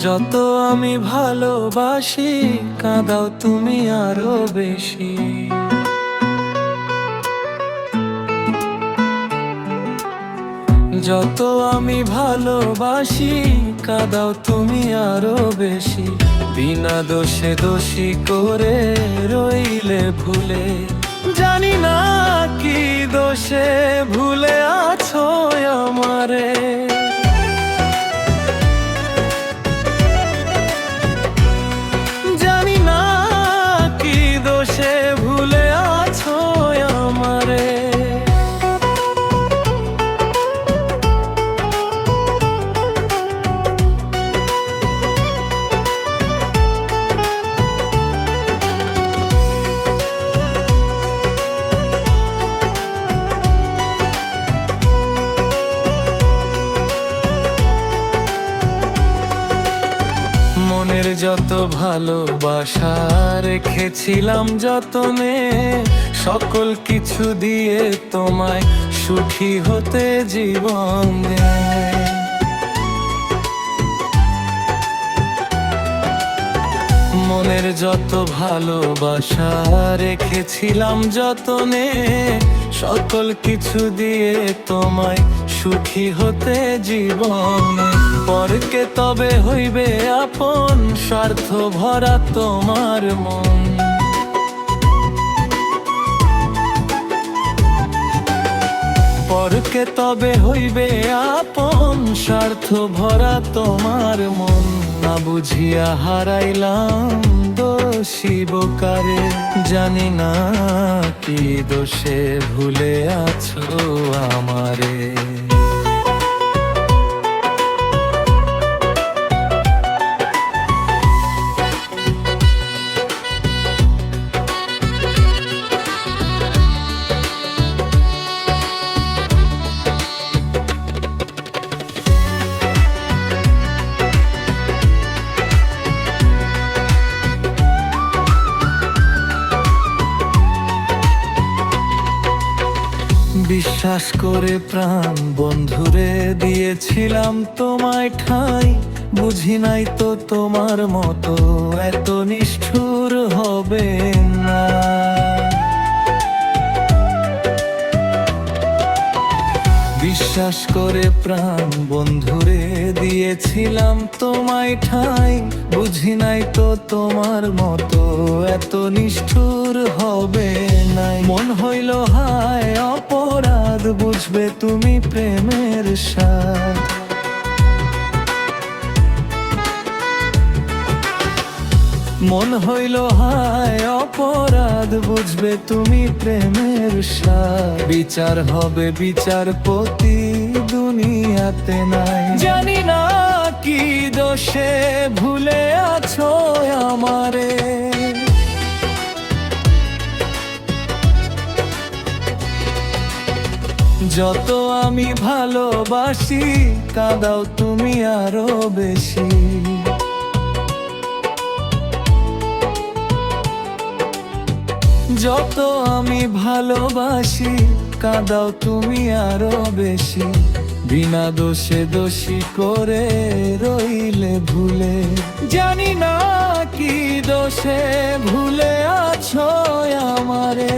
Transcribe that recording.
যত আমি ভালোবাসি কাঁদাও তুমি আরো বেশি। যত আমি ভালোবাসি কাঁদাও তুমি আরো বেশি। বিনা দোষে দোষী করে রইলে ভুলে, জানি না কি দোষে ভুলে আছো আমারে। জানি না কি দোষে ভুলে আছো আমারে। মনের যত ভালোবাসা রেখেছিলাম যতনে, সকল কিছু দিয়ে তোমায় সুখী হতে জীবন দে। মনের যত ভালোবাসা রেখেছিলাম যতনে, সকল কিছু দিয়ে তোমায় সুখী হতে জীবনে। পরকে তবে হইবে আপন, স্বার্থ ভরা তোমার মন। পরকে তবে হইবে আপন, স্বার্থ ভরা তোমার মন। না বুঝিয়া হারাইলাম দোষী বোকারে, জানি না কি দোষে ভুলে আছো আমারে। বিশ্বাস করে প্রাণ বন্ধুরে দিয়েছিলাম তোমায় ঠাঁই, বুঝি নাই তো তোমার মতো এত নিষ্ঠুর হবে না। বিশ্বাস করে প্রাণ বন্ধুরে দিয়েছিলাম তোমায় ঠাঁই, বুঝি নাই তো তোমার মতো এত নিষ্ঠুর হবে নাই। মন হইল হায় অপরাধ, বুঝবে তুমি প্রেমের স্বাদ। মন হইল হায় অপরাধ, বুঝবে তুমি প্রেমের স্বাদ। বিচার হবে বিচারপতি দুনিয়াতে নাই, জানি না কি দোষে ভুলে আছো আমারে। যত আমি ভালোবাসি কাঁদাও তুমি আরো বেশি। যত আমি ভালোবাসি কাঁদাও তুমি আরো বেশি। বিনা দোষে দোষী করে রইলে ভুলে, জানি না কি দোষে ভুলে আছো আমারে।